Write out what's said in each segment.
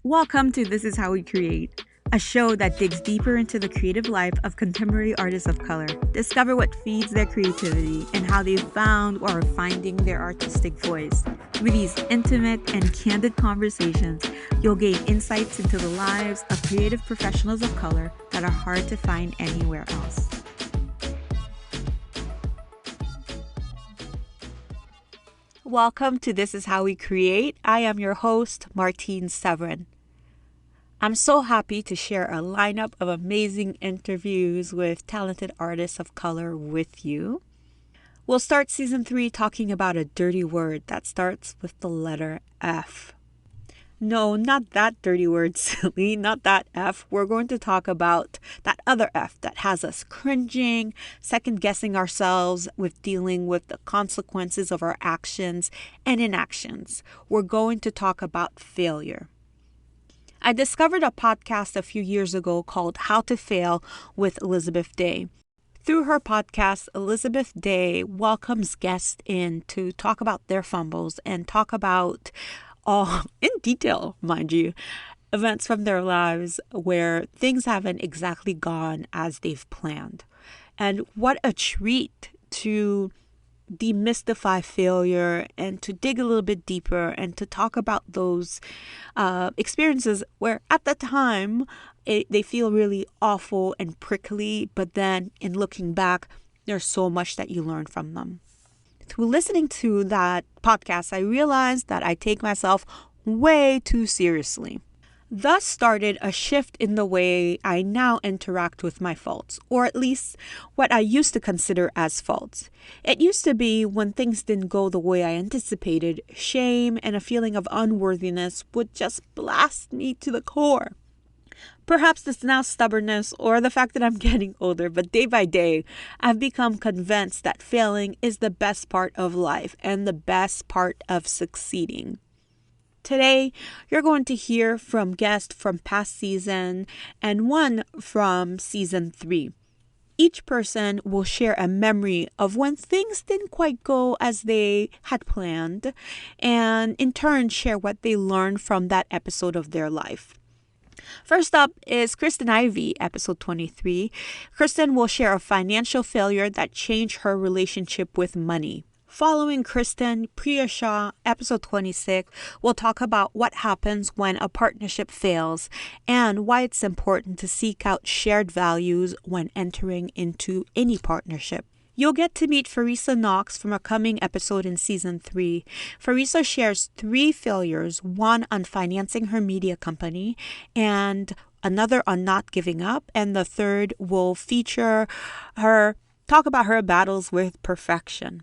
Welcome to This Is How We Create, a show that digs deeper into the creative life of contemporary artists of color. Discover what feeds their creativity and how they found or are finding their artistic voice. Through these intimate and candid conversations, you'll gain insights into the lives of creative professionals of color that are hard to find anywhere else. Welcome to This Is How We Create. I am your host, Martine Severin. I'm so happy to share a lineup of amazing interviews with talented artists of color with you. We'll start season 3 talking about a dirty word that starts with the letter F. No, not that dirty word, silly, not that F. We're going to talk about that other F that has us cringing, second-guessing ourselves with dealing with the consequences of our actions and inactions. We're going to talk about failure. I discovered a podcast a few years ago called How to Fail with Elizabeth Day. Through her podcast, Elizabeth Day welcomes guests in to talk about their fumbles and talk about, in detail, mind you, events from their lives where things haven't exactly gone as they've planned. And what a treat to demystify failure and to dig a little bit deeper and to talk about those experiences where at the time they feel really awful and prickly, but then in looking back, there's so much that you learn from them. Through listening to that podcast, I realized that I take myself way too seriously. Thus started a shift in the way I now interact with my faults, or at least what I used to consider as faults. It used to be when things didn't go the way I anticipated, shame and a feeling of unworthiness would just blast me to the core. Perhaps it's now stubbornness or the fact that I'm getting older, but day by day, I've become convinced that failing is the best part of life and the best part of succeeding. Today, you're going to hear from guests from past season and one from season 3. Each person will share a memory of when things didn't quite go as they had planned, and in turn share what they learned from that episode of their life. First up is Kristyn Ivey, episode 23. Kristyn will share a financial failure that changed her relationship with money. Following Kristyn, Priya Shah, episode 26, will talk about what happens when a partnership fails and why it's important to seek out shared values when entering into any partnership. You'll get to meet Farisa Knox from a coming episode in season 3. Farisa shares 3 failures, one on financing her media company and another on not giving up, and the third will feature her talk about her battles with perfection.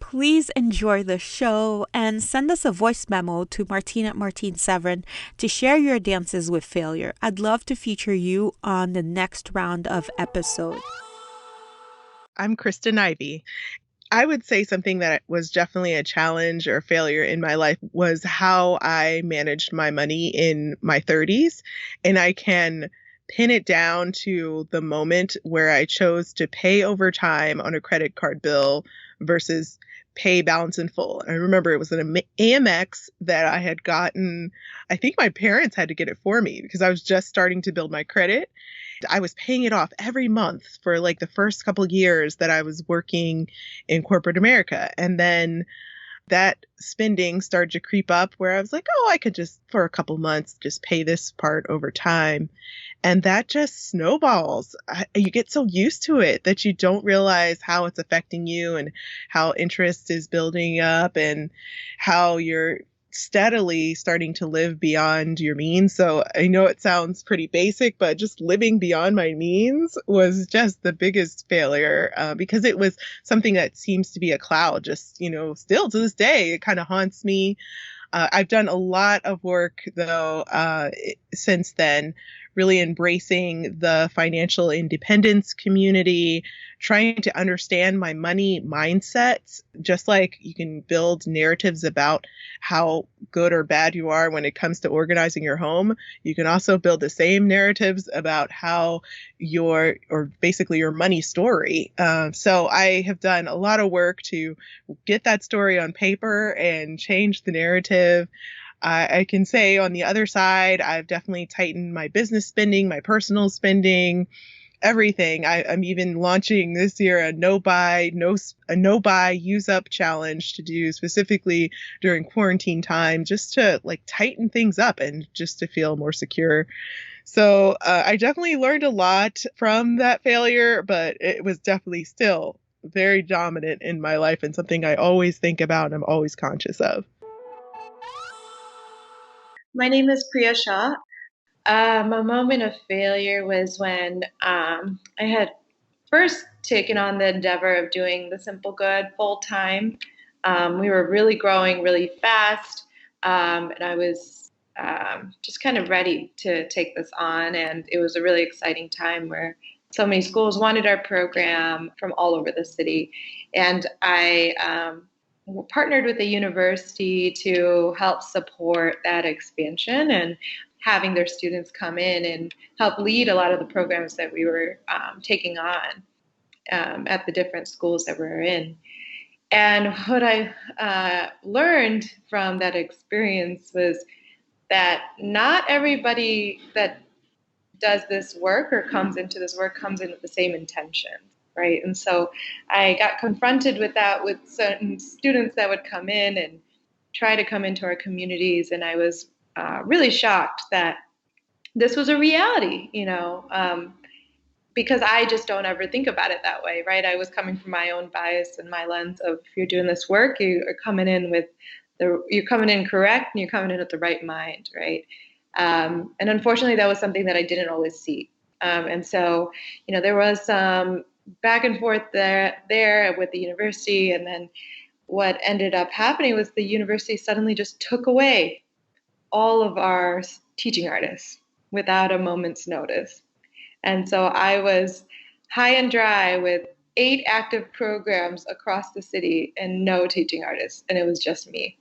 Please enjoy the show and send us a voice memo to Martine@Martine7 to share your dances with failure. I'd love to feature you on the next round of episodes. I'm Kristyn Ivey. I would say something that was definitely a challenge or failure in my life was how I managed my money in my 30s. And I can pin it down to the moment where I chose to pay over time on a credit card bill versus pay balance in full. I remember it was an Amex that I had gotten. I think my parents had to get it for me because I was just starting to build my credit. I was paying it off every month for like the first couple of years that I was working in corporate America. And then that spending started to creep up where I was like, oh, I could just for a couple months just pay this part over time. And that just snowballs. You get so used to it that you don't realize how it's affecting you and how interest is building up and how you're steadily starting to live beyond your means. So I know it sounds pretty basic, but just living beyond my means was just the biggest failure because it was something that seems to be a cloud, just, still to this day, it kind of haunts me. I've done a lot of work, though, since then, really embracing the financial independence community, trying to understand my money mindset, just like you can build narratives about how good or bad you are when it comes to organizing your home. You can also build the same narratives about how basically your money story. So I have done a lot of work to get that story on paper and change the narrative. I can say on the other side, I've definitely tightened my business spending, my personal spending, everything. I'm even launching this year a no buy use up challenge to do specifically during quarantine time, just to like tighten things up and just to feel more secure. So I definitely learned a lot from that failure, but it was definitely still very dominant in my life and something I always think about and I'm always conscious of. My name is Priya Shah. A moment of failure was when I had first taken on the endeavor of doing the Simple Good full time. We were really growing really fast, and I was just kind of ready to take this on. And it was a really exciting time where so many schools wanted our program from all over the city. And I partnered with a university to help support that expansion and having their students come in and help lead a lot of the programs that we were taking on at the different schools that we were in. And what I learned from that experience was that not everybody that does this work or comes into this work comes in with the same intentions, right? And so I got confronted with that with certain students that would come in and try to come into our communities, and I was really shocked that this was a reality, because I just don't ever think about it that way, right? I was coming from my own bias and my lens of if you're doing this work, you are coming in with you're coming in correct and you're coming in with the right mind, right? And unfortunately, that was something that I didn't always see. And so, there was some back and forth there with the university, and then what ended up happening was the university suddenly just took away all of our teaching artists without a moment's notice. And so I was high and dry with 8 active programs across the city and no teaching artists, and it was just me.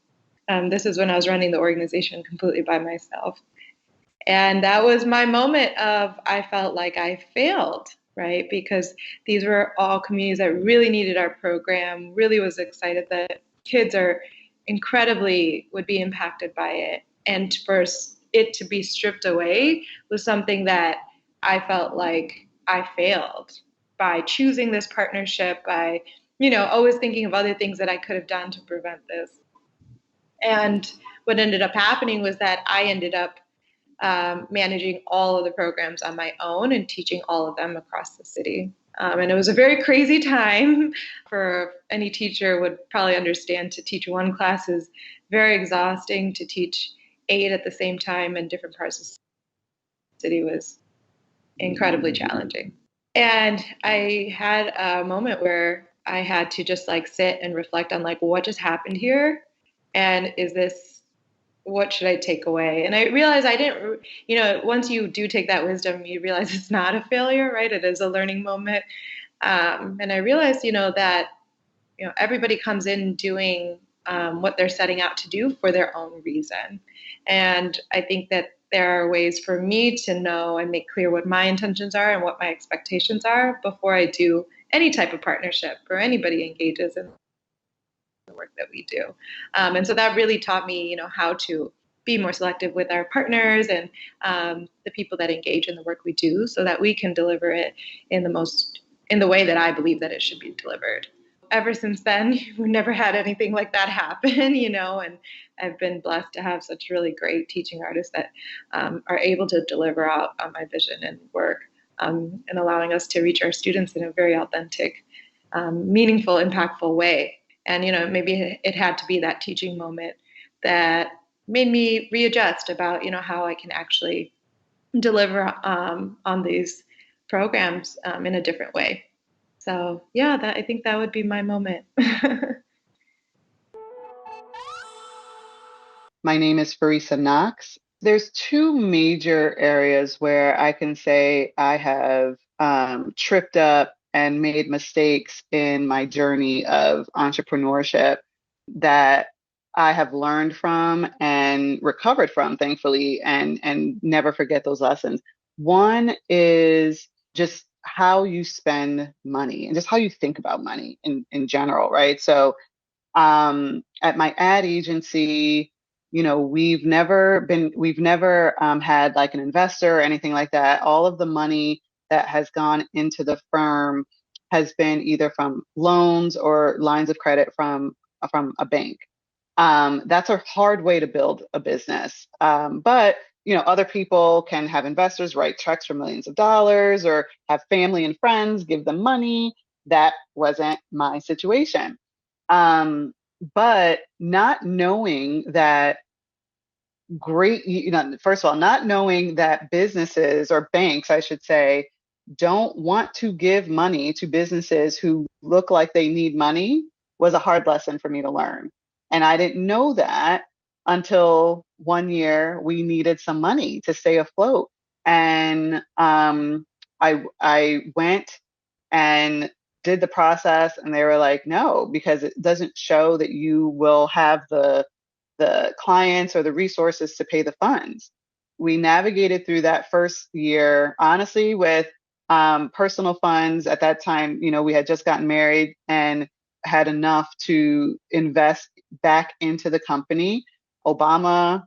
This is when I was running the organization completely by myself. And that was my moment of I felt like I failed, right? Because these were all communities that really needed our program, really was excited that kids are incredibly would be impacted by it. And for it to be stripped away was something that I felt like I failed by choosing this partnership, by, always thinking of other things that I could have done to prevent this. And what ended up happening was that I ended up managing all of the programs on my own and teaching all of them across the city. And it was a very crazy time for any teacher would probably understand. To teach one class is very exhausting. To teach 8 at the same time in different parts of the city was incredibly challenging. And I had a moment where I had to just like sit and reflect on like what just happened here, and is this what should I take away? And I realized I didn't, once you do take that wisdom, you realize it's not a failure, right? It is a learning moment. And I realized, that, everybody comes in doing what they're setting out to do for their own reason. And I think that there are ways for me to know and make clear what my intentions are and what my expectations are before I do any type of partnership or anybody engages in the work that we do. And so that really taught me, how to be more selective with our partners and the people that engage in the work we do, so that we can deliver it in the way that I believe that it should be delivered. Ever since then, we've never had anything like that happen, and I've been blessed to have such really great teaching artists that are able to deliver out on my vision and work, and allowing us to reach our students in a very authentic, meaningful, impactful way. And, maybe it had to be that teaching moment that made me readjust about, how I can actually deliver on these programs in a different way. So yeah, I think that would be my moment. My name is Farisa Knox. There's two major areas where I can say I have tripped up and made mistakes in my journey of entrepreneurship that I have learned from and recovered from, thankfully, and never forget those lessons. One is just how you spend money and just how you think about money in general, right? So at my ad agency, we've never had like an investor or anything like that. All of the money that has gone into the firm has been either from loans or lines of credit from a bank. That's a hard way to build a business. But other people can have investors write checks for millions of dollars or have family and friends give them money. That wasn't my situation. But not knowing that first of all, not knowing that businesses or banks, I should say, don't want to give money to businesses who look like they need money was a hard lesson for me to learn. And I didn't know that until one year we needed some money to stay afloat. And I went and did the process, and they were like, no, because it doesn't show that you will have the clients or the resources to pay the funds. We navigated through that first year, honestly, with personal funds. At that time, we had just gotten married and had enough to invest back into the company. Obama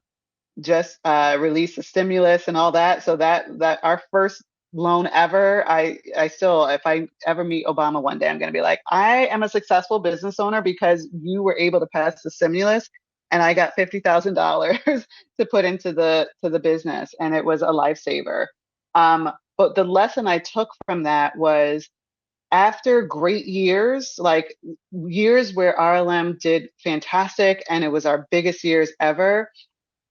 just released a stimulus and all that. So that our first loan ever, I still, if I ever meet Obama one day, I'm going to be like, I am a successful business owner because you were able to pass the stimulus and I got $50,000 to put into the business, and it was a lifesaver. But the lesson I took from that was, after great years, like years where RLM did fantastic and it was our biggest years ever,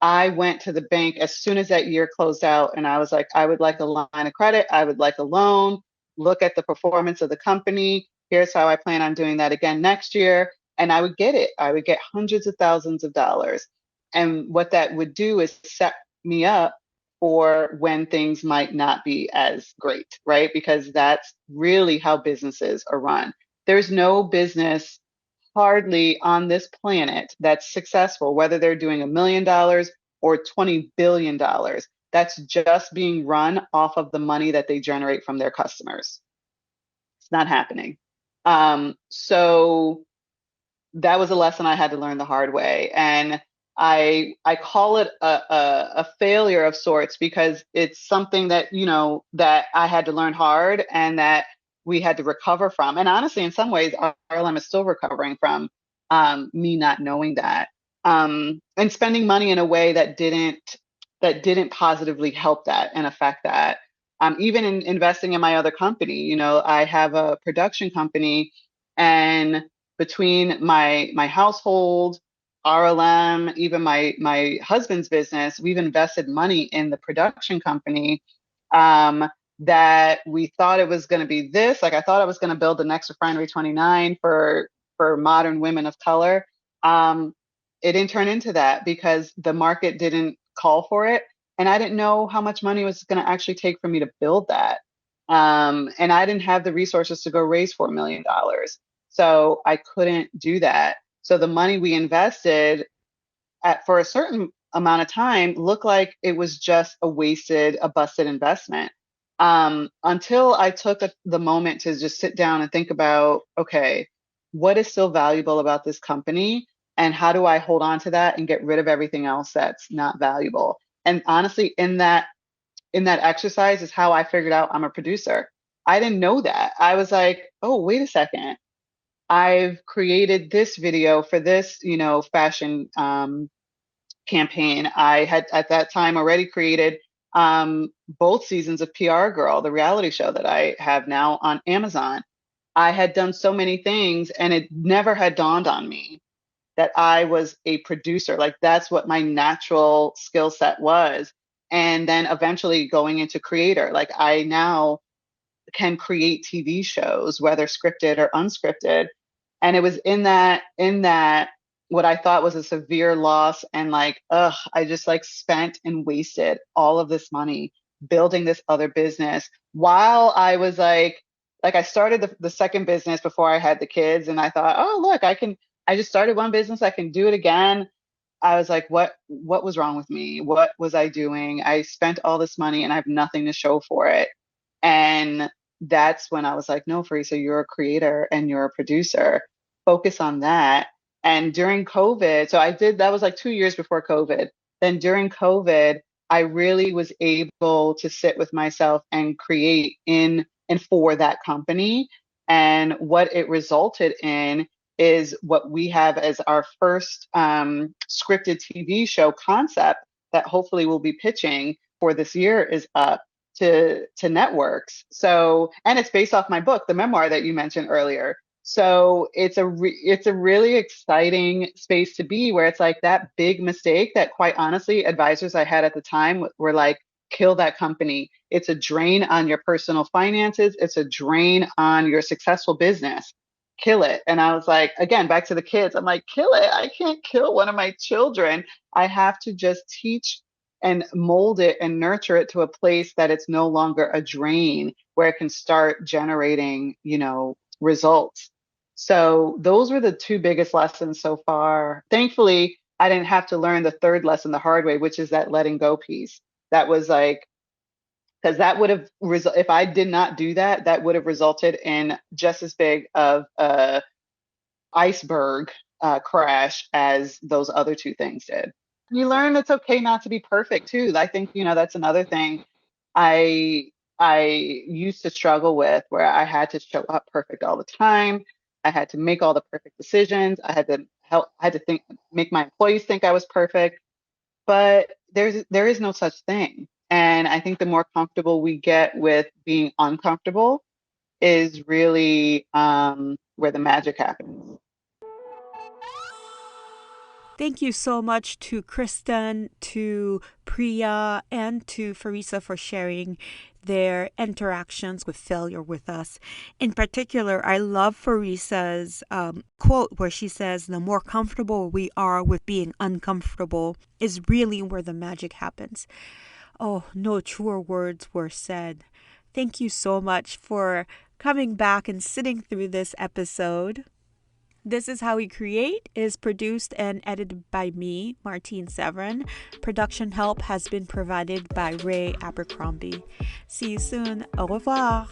I went to the bank as soon as that year closed out, and I was like, I would like a line of credit. I would like a loan. Look at the performance of the company. Here's how I plan on doing that again next year. And I would get it. I would get hundreds of thousands of dollars. And what that would do is set me up for when things might not be as great, right? Because that's really how businesses are run. There's no business hardly on this planet that's successful, whether they're doing $1 million or $20 billion. That's just being run off of the money that they generate from their customers. It's not happening. So that was a lesson I had to learn the hard way. And I call it a failure of sorts because it's something that, that I had to learn hard and that we had to recover from. And honestly, in some ways, RLM is still recovering from me not knowing that, and spending money in a way that didn't positively help that and affect that. Even in investing in my other company, I have a production company, and between my household, RLM, even my husband's business, we've invested money in the production company, that we thought it was going to be this. Like, I thought I was going to build the next Refinery 29 for modern women of color. It didn't turn into that because the market didn't call for it, and I didn't know how much money it was going to actually take for me to build that. And I didn't have the resources to go raise $4 million. So I couldn't do that. So the money we invested for a certain amount of time looked like it was just a busted investment. Until I took the moment to just sit down and think about, okay, what is still valuable about this company? And how do I hold on to that and get rid of everything else that's not valuable? And honestly, in that exercise is how I figured out I'm a producer. I didn't know that. I was like, oh, wait a second. I've created this video for this, fashion campaign. I had at that time already created both seasons of PR Girl, the reality show that I have now on Amazon. I had done so many things, and it never had dawned on me that I was a producer. Like, that's what my natural skill set was. And then eventually going into creator, like, I now can create TV shows, whether scripted or unscripted. And it was in that what I thought was a severe loss, and like, I just like spent and wasted all of this money building this other business while I was like I started the second business before I had the kids, and I thought, oh, look, I just started one business, I can do it again. I was like, what was wrong with me? What was I doing? I spent all this money and I have nothing to show for it. And that's when I was like, no, Farisa, you're a creator and you're a producer. Focus on that. And during COVID, so I did, that was like 2 years before COVID. Then during COVID, I really was able to sit with myself and create in and for that company. And what it resulted in is what we have as our first scripted TV show concept that hopefully we'll be pitching for this year is up to networks. So, and it's based off my book, the memoir that you mentioned earlier. So it's a really exciting space to be where it's like that big mistake that quite honestly advisors I had at the time were like, kill that company. It's a drain on your personal finances. It's a drain on your successful business. Kill it. And I was like, again, back to the kids. I'm like, kill it. I can't kill one of my children. I have to just teach and mold it and nurture it to a place that it's no longer a drain, where it can start generating, results. So those were the two biggest lessons so far. Thankfully, I didn't have to learn the third lesson the hard way, which is that letting go piece. That was like, because that would have if I did not do that, that would have resulted in just as big of a iceberg crash as those other two things did. You learn it's okay not to be perfect too. I think, that's another thing I I used to struggle with, where I had to show up perfect all the time. I had to make all the perfect decisions. I had to make my employees think I was perfect. But there is no such thing. And I think the more comfortable we get with being uncomfortable is really where the magic happens. Thank you so much to Kristyn, to Priya, and to Farisa for sharing their interactions with failure with us. In particular, I love Farisa's quote where she says, the more comfortable we are with being uncomfortable is really where the magic happens. Oh, no truer words were said. Thank you so much for coming back and sitting through this episode. This is How We Create is produced and edited by me, Martine Severin. Production help has been provided by Ray Abercrombie. See you soon. Au revoir.